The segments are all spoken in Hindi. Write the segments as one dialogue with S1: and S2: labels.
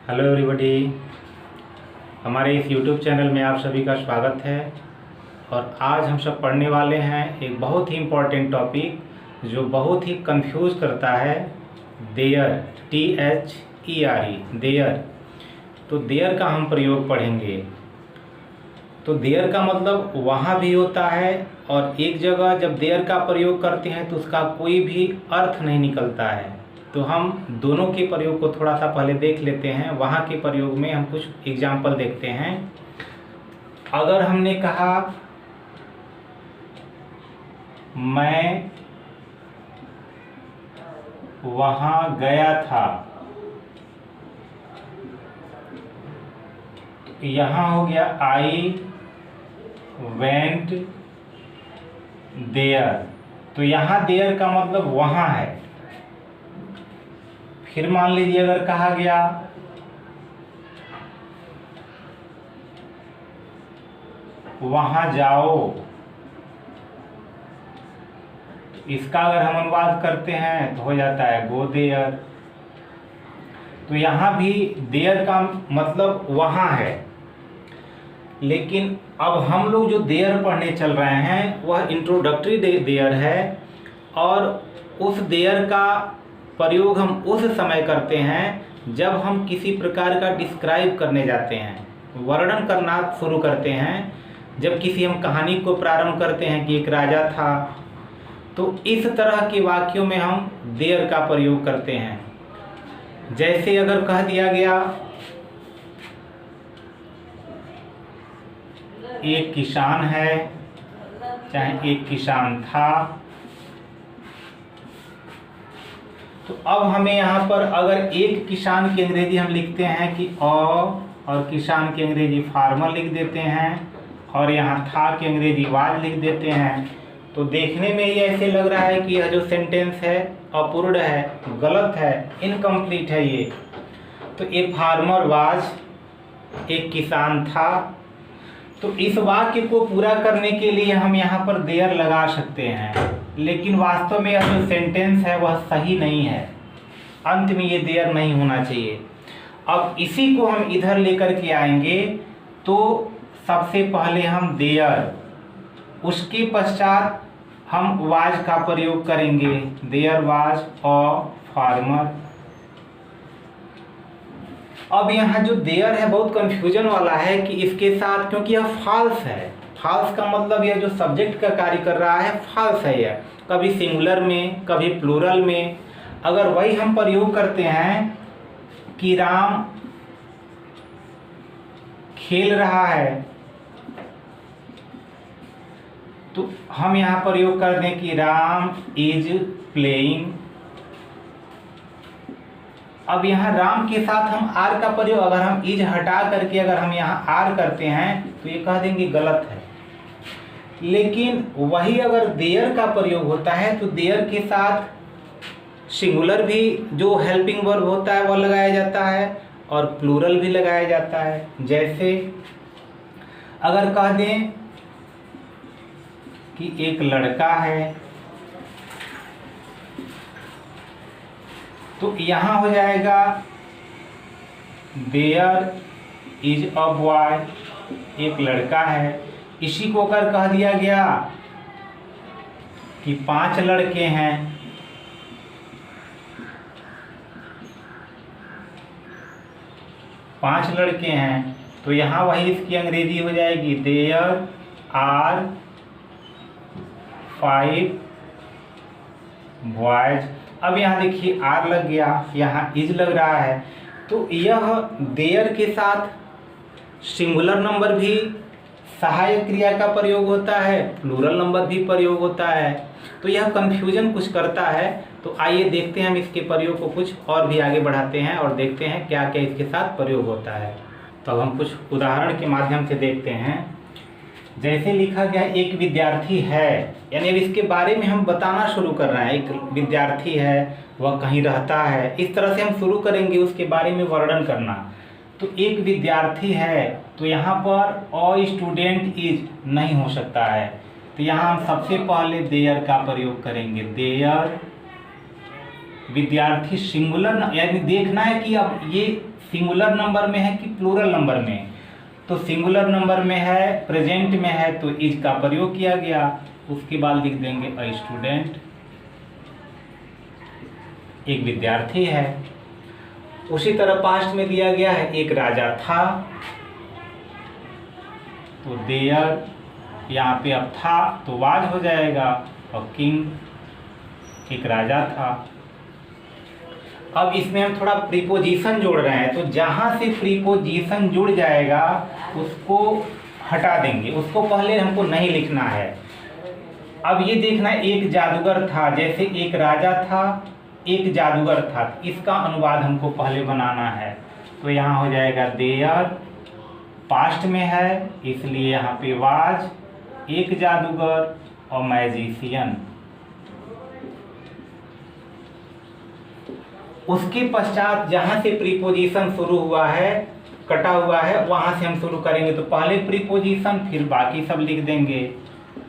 S1: हेलो एवरीबॉडी, हमारे इस यूट्यूब चैनल में आप सभी का स्वागत है। और आज हम सब पढ़ने वाले हैं एक बहुत ही इम्पोर्टेंट टॉपिक जो बहुत ही कंफ्यूज करता है, देयर, THERE, देयर। तो देयर का हम प्रयोग पढ़ेंगे। तो देयर का मतलब वहाँ भी होता है और एक जगह जब देयर का प्रयोग करते हैं तो उसका कोई भी अर्थ नहीं निकलता है। तो हम दोनों के प्रयोग को थोड़ा सा पहले देख लेते हैं। वहाँ के प्रयोग में हम कुछ एग्जाम्पल देखते हैं। अगर हमने कहा मैं वहाँ गया था, तो यहाँ हो गया आई वेंट देयर। तो यहाँ देयर का मतलब वहाँ है। फिर मान लीजिए अगर कहा गया वहाँ जाओ, इसका अगर हम अनुवाद करते हैं तो हो जाता है गो देयर। तो यहाँ भी देयर का मतलब वहाँ है, लेकिन अब हम लोग जो देयर पढ़ने चल रहे हैं वह इंट्रोडक्टरी देयर है। और उस देयर का प्रयोग हम उस समय करते हैं जब हम किसी प्रकार का डिस्क्राइब करने जाते हैं, वर्णन करना शुरू करते हैं। जब किसी हम कहानी को प्रारंभ करते हैं कि एक राजा था, तो इस तरह के वाक्यों में हम देयर का प्रयोग करते हैं। जैसे अगर कह दिया गया एक किसान है, चाहे एक किसान था, तो अब हमें यहाँ पर अगर एक किसान की अंग्रेजी हम लिखते हैं कि और किसान की अंग्रेजी फार्मर लिख देते हैं, और यहाँ था की अंग्रेजी वाज लिख देते हैं, तो देखने में ये ऐसे लग रहा है कि यह जो सेंटेंस है अपूर्ण है, गलत है, इनकम्प्लीट है ये। तो ए फार्मर वाज, एक किसान था। तो इस वाक्य को पूरा करने के लिए हम यहाँ पर देयर लगा सकते हैं, लेकिन वास्तव में यह जो सेंटेंस है वह सही नहीं है। अंत में ये देयर नहीं होना चाहिए। अब इसी को हम इधर लेकर के आएंगे। तो सबसे पहले हम देयर, उसके पश्चात हम वाज का प्रयोग करेंगे, देयर वाज अ फार्मर। अब यहाँ जो देयर है बहुत कंफ्यूजन वाला है कि इसके साथ, क्योंकि यह फॉल्स है। फॉल्स का मतलब यह जो सब्जेक्ट का कार्य कर रहा है फॉल्स है। यह कभी सिंगुलर में कभी प्लूरल में अगर वही हम प्रयोग करते हैं कि राम खेल रहा है, तो हम यहाँ प्रयोग कर दें कि राम इज प्लेइंग। अब यहाँ राम के साथ हम आर का प्रयोग, अगर हम इज हटा करके अगर हम यहाँ आर करते हैं तो ये कह देंगे गलत है। लेकिन वही अगर देयर का प्रयोग होता है तो देयर के साथ सिंगुलर भी जो हेल्पिंग वर्ब होता है वह लगाया जाता है और प्लूरल भी लगाया जाता है। जैसे अगर कह दें कि एक लड़का है, तो यहाँ हो जाएगा देयर इज अ बॉय, एक लड़का है। इसी को अगर कह दिया गया कि 5 लड़के हैं, तो यहाँ वही इसकी अंग्रेजी हो जाएगी देयर आर 5 बॉयज। अब यहाँ देखिए आर लग गया, यहाँ इज लग रहा है। तो यह देयर के साथ सिंगुलर नंबर भी सहायक क्रिया का प्रयोग होता है, प्लूरल नंबर भी प्रयोग होता है। तो यह कंफ्यूजन कुछ करता है। तो आइए देखते हैं हम इसके प्रयोग को कुछ और भी आगे बढ़ाते हैं और देखते हैं क्या क्या इसके साथ प्रयोग होता है। तो अब हम कुछ उदाहरण के माध्यम से देखते हैं। जैसे लिखा गया एक विद्यार्थी है, यानी अब इसके बारे में हम बताना शुरू कर रहे हैं। एक विद्यार्थी है, वह कहीं रहता है, इस तरह से हम शुरू करेंगे उसके बारे में वर्णन करना। तो एक विद्यार्थी है, तो यहाँ पर अ स्टूडेंट इज नहीं हो सकता है। तो यहाँ हम सबसे पहले देयर का प्रयोग करेंगे, देयर विद्यार्थी सिंगुलर, यानी देखना है कि अब ये सिंगुलर नंबर में है कि प्लूरल नंबर में, तो सिंगुलर नंबर में है, प्रेजेंट में है, तो इज का प्रयोग किया गया। उसके बाद लिख देंगे अ स्टूडेंट, एक विद्यार्थी है। उसी तरह पास्ट में दिया गया है, एक राजा था, तो देयर, यहाँ पे अब था तो वाज हो जाएगा, और किंग, एक राजा था। अब इसमें हम थोड़ा प्रीपोजिशन जोड़ रहे हैं, तो जहाँ से प्रीपोजिशन जुड़ जाएगा उसको हटा देंगे, उसको पहले हमको नहीं लिखना है। अब ये देखना, एक जादूगर था, जैसे एक राजा था, एक जादूगर था, इसका अनुवाद हमको पहले बनाना है। तो यहाँ हो जाएगा देयर, पास्ट में है इसलिए यहाँ पे वाज, एक जादूगर और मैजिशियन। उसके पश्चात जहाँ से प्रीपोजिशन शुरू हुआ है, कटा हुआ है, वहाँ से हम शुरू करेंगे। तो पहले प्रीपोजिशन फिर बाकी सब लिख देंगे।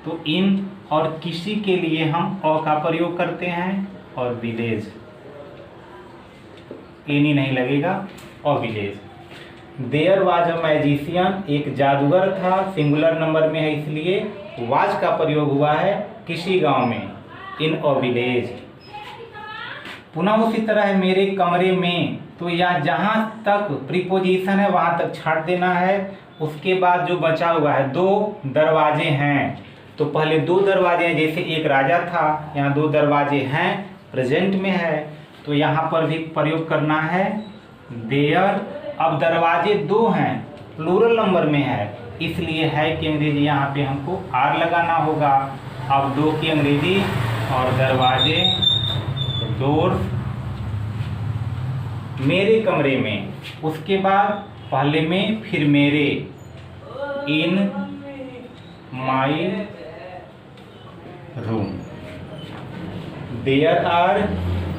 S1: तो इन और किसी के लिए हम अ का प्रयोग करते हैं, और विलेज, एनी नहीं लगेगा, और village. There was a magician, एक जादूगर था, सिंगुलर नंबर में है इसलिए वाज का प्रयोग हुआ है किसी गांव में, इन अ विलेज। पुनः उसी तरह है मेरे कमरे में, तो यहाँ जहाँ तक प्रीपोजिशन है वहाँ तक छाट देना है। उसके बाद जो बचा हुआ है, दो दरवाजे हैं, तो पहले दो दरवाजे हैं, जैसे एक राजा था, यहाँ दो दरवाजे हैं, प्रेजेंट में है, तो यहाँ पर भी प्रयोग करना है देयर। अब दरवाजे दो हैं, प्लूरल नंबर में है, इसलिए है की अंग्रेजी यहाँ पे हमको आर लगाना होगा। अब दो की अंग्रेजी, और दरवाजे, डोर, मेरे कमरे में, उसके बाद पहले में फिर मेरे, in my room. There are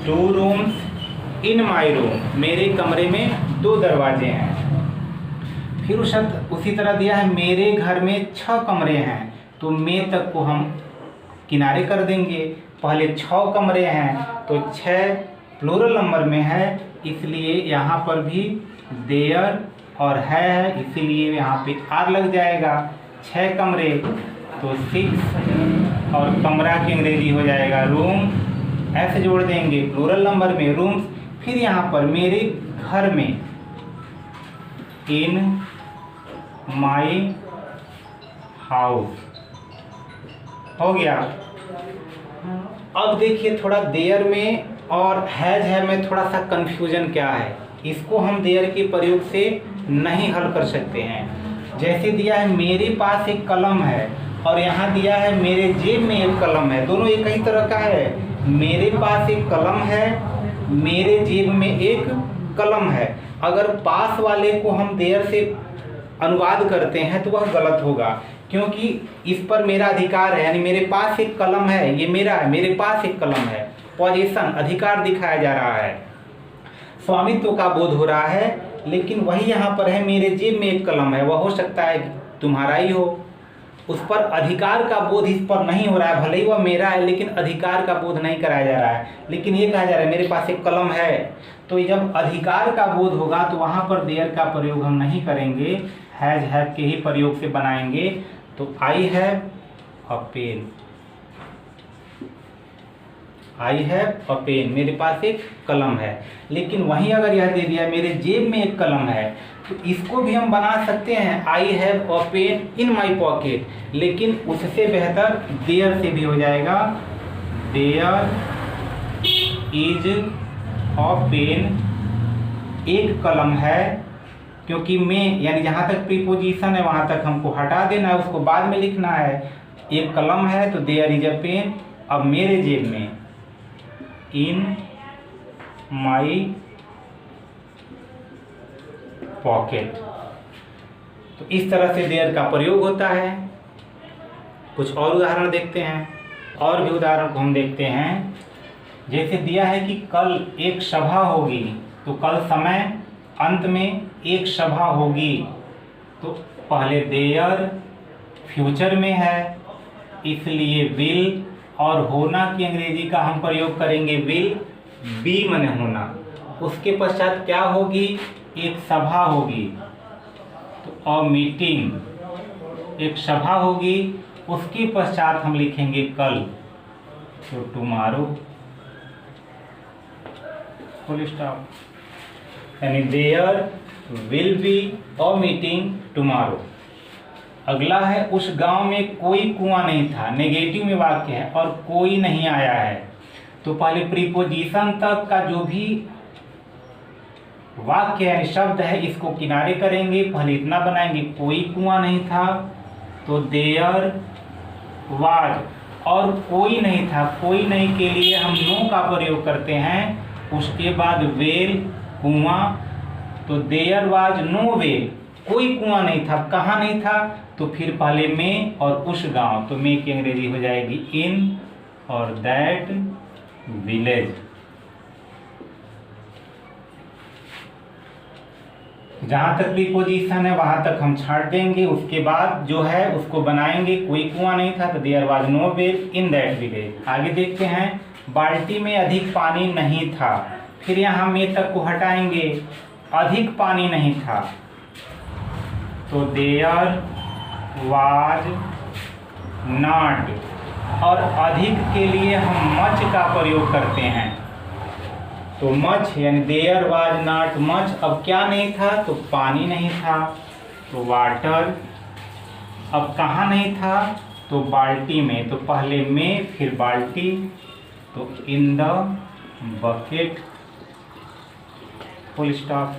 S1: two rooms in my room, मेरे कमरे में दो दरवाजे हैं। फिर उसी तरह दिया है मेरे घर में 6 कमरे हैं, तो मे तक को हम किनारे कर देंगे। पहले 6 कमरे हैं, तो 6 प्लूरल नंबर में है, इसलिए यहाँ पर भी देयर और है, इसीलिए यहाँ पे आर लग जाएगा। 6 कमरे तो 6, और कमरा की अंग्रेजी हो जाएगा रूम, ऐसे जोड़ देंगे प्लूरल नंबर में रूम्स। फिर यहाँ पर मेरे घर में, इन माई हाउस, हो गया। अब देखिए थोड़ा देयर में और हैज है में थोड़ा सा कंफ्यूजन क्या है, इसको हम देयर के प्रयोग से नहीं हल कर सकते हैं। जैसे दिया है मेरे पास एक कलम है, और यहाँ दिया है मेरे जेब में एक कलम है, दोनों एक ही तरह का है। मेरे पास एक कलम है, मेरे जेब में एक कलम है। अगर पास वाले को हम देयर से अनुवाद करते हैं तो वह गलत होगा, क्योंकि इस पर मेरा अधिकार है, यानी मेरे पास एक कलम है, ये मेरा है, मेरे पास एक कलम है। पोजीशन, अधिकार दिखाया जा रहा है, स्वामित्व का बोध हो रहा है। लेकिन वही यहाँ पर है मेरे जेब में एक कलम है, वह हो सकता है कि तुम्हारा ही हो, उस पर अधिकार का बोध इस पर नहीं हो रहा है। भले ही वह मेरा है, लेकिन अधिकार का बोध नहीं कराया जा रहा है। लेकिन ये कहा जा रहा है मेरे पास एक कलम है, तो जब अधिकार का बोध होगा तो वहाँ पर देयर का प्रयोग हम नहीं करेंगे, हैज हैव के ही प्रयोग से बनाएंगे। तो I have a pen, I have a pen, मेरे पास एक कलम है। लेकिन वहीं अगर यह दे दिया मेरे जेब में एक कलम है, तो इसको भी हम बना सकते हैं आई have a pain in my pocket, लेकिन उससे बेहतर देयर से भी हो जाएगा। देयर इज अ पेन, एक कलम है, क्योंकि में यानी जहाँ तक प्रीपोजिशन है वहाँ तक हमको हटा देना है, उसको बाद में लिखना है। एक कलम है तो देयर इज अ पेन। अब मेरे जेब में, इन माई पॉकेट, तो इस तरह से देयर का प्रयोग होता है। कुछ और उदाहरण देखते हैं, और भी उदाहरण को हम देखते हैं। जैसे दिया है कि कल एक सभा होगी, तो कल समय अंत में एक सभा होगी, तो पहले देयर फ्यूचर में है, इसलिए विल, और होना की अंग्रेजी का हम प्रयोग करेंगे विल, बी माने होना। उसके पश्चात क्या होगी, एक सभा होगी, तो अ मीटिंग, एक सभा होगी, उसके पश्चात हम लिखेंगे कल, तो टुमारो, फुल स्टॉप। यानी there will be a meeting tomorrow. अगला है उस गांव में कोई कुआं नहीं था, नेगेटिव में वाक्य है और कोई नहीं आया है। तो पहले प्रीपोजिशन तक का जो भी वाक्य यानी शब्द है इसको किनारे करेंगे, पहले इतना बनाएंगे, कोई कुआं नहीं था, तो देयर वाज, और कोई नहीं था, कोई नहीं के लिए हम नो का प्रयोग करते हैं, उसके बाद वेल कुआं, तो देयर वाज नो वेल, कोई कुआं नहीं था, कहाँ नहीं था, तो फिर पहले में और उस गांव, तो में की अंग्रेजी हो जाएगी इन और दैट विलेज। जहां तक प्रीपोजिशन है वहां तक हम छाट देंगे, उसके बाद जो है उसको बनाएंगे, कोई कुआं नहीं था, तो there was no well in that village. आगे देखते हैं, बाल्टी में अधिक पानी नहीं था, फिर यहाँ में तक को हटाएंगे, अधिक पानी नहीं था, तो देयर वाज नॉट, और अधिक के लिए हम मच का प्रयोग करते हैं, तो मच यानी देयर वाज नॉट मच। अब क्या नहीं था, तो पानी नहीं था, तो वाटर। अब कहाँ नहीं था, तो बाल्टी में, तो पहले में फिर बाल्टी, तो in the bucket, full stop.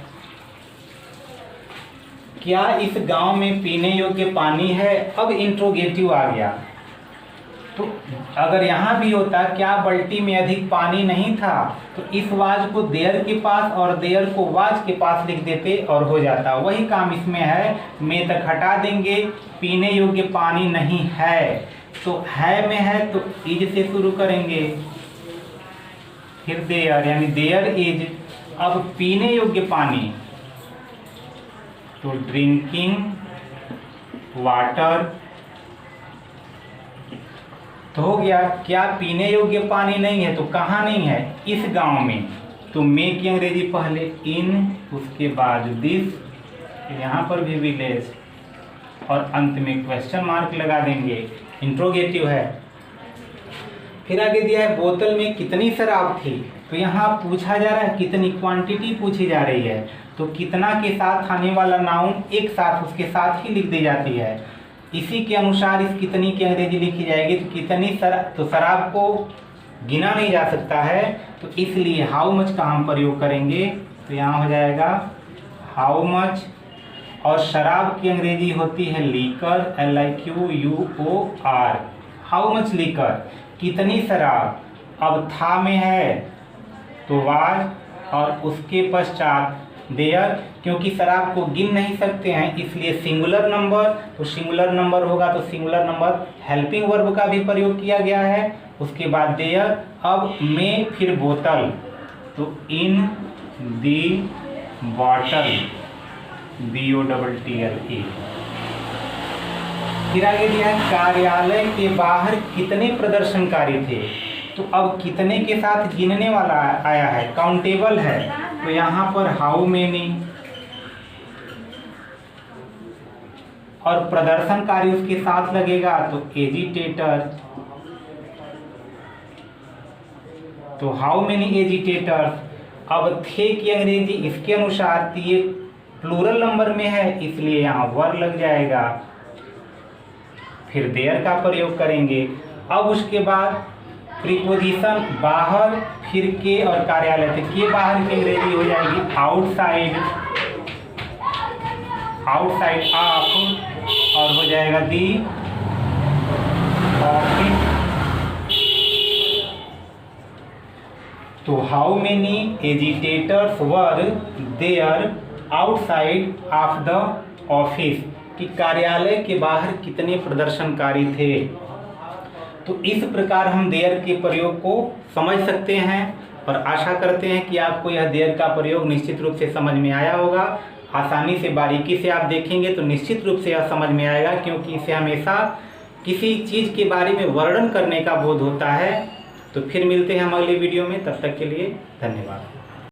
S1: क्या इस गांव में पीने योग्य पानी है, अब इंट्रोगेटिव आ गया, तो अगर यहाँ भी होता क्या बाल्टी में अधिक पानी नहीं था, तो इस वाज को देयर के पास और देयर को वाज के पास लिख देते और हो जाता। वही काम इसमें है, में तक हटा देंगे, पीने योग्य पानी नहीं है, तो है में है तो इज से शुरू करेंगे, फिर देयर यानी देयर इज। अब पीने योग्य पानी, तो ड्रिंकिंग वाटर, तो हो गया। क्या पीने योग्य पानी नहीं है, तो कहाँ नहीं है, इस गांव में, तो में की अंग्रेजी पहले इन, उसके बाद दिस, यहाँ पर भी विलेज, और अंत में क्वेश्चन मार्क लगा देंगे, इंट्रोगेटिव है। फिर आगे दिया है बोतल में कितनी शराब थी, तो यहाँ पूछा जा रहा है कितनी, क्वांटिटी पूछी जा रही है, तो कितना के साथ आने वाला नाउन एक साथ उसके साथ ही लिख दी जाती है, इसी के अनुसार इस कितनी की अंग्रेजी लिखी जाएगी, तो कितनी तो शराब को गिना नहीं जा सकता है, तो इसलिए हाउ मच का हम प्रयोग करेंगे, तो यहाँ हो जाएगा हाउ मच। और शराब की अंग्रेजी होती है liquor, LIQUOR, how much liquor, कितनी शराब। अब था में है तो वाज, और उसके पश्चात देयर, क्योंकि शराब को गिन नहीं सकते हैं इसलिए सिंगुलर नंबर, तो सिंगुलर नंबर होगा तो सिंगुलर नंबर हेल्पिंग वर्ब का भी प्रयोग किया गया है, उसके बाद देयर। अब में फिर बोतल, तो इन दी बॉटल, BOTTLE। फिर आगे दिया है कार्यालय के बाहर कितने प्रदर्शनकारी थे, तो अब कितने के साथ गिनने वाला आया है, काउंटेबल है, तो यहाँ पर हाउ मेनी, और प्रदर्शनकारी उसके साथ लगेगा तो एजिटेटर, तो हाउ मेनी एजिटेटर्स। अब थे की अंग्रेजी इसके अनुसार, ये प्लूरल नंबर में है इसलिए यहाँ वर लग जाएगा, फिर देयर का प्रयोग करेंगे। अब उसके बाद प्रीपोजिशन बाहर, फिर के और कार्यालय, तो के बाहर की अंग्रेजी हो जाएगी आउटसाइड, आउटसाइड ऑफ, और हो जाएगा दी ऑफिस। तो how many agitators were there outside of the office, कि कार्यालय के बाहर कितने प्रदर्शनकारी थे। तो इस प्रकार हम देयर के प्रयोग को समझ सकते हैं, और आशा करते हैं कि आपको यह देयर का प्रयोग निश्चित रूप से समझ में आया होगा। आसानी से बारीकी से आप देखेंगे तो निश्चित रूप से यह समझ में आएगा, क्योंकि इसे हमेशा किसी चीज़ के बारे में वर्णन करने का बोध होता है। तो फिर मिलते हैं हम अगले वीडियो में, तब तक के लिए धन्यवाद।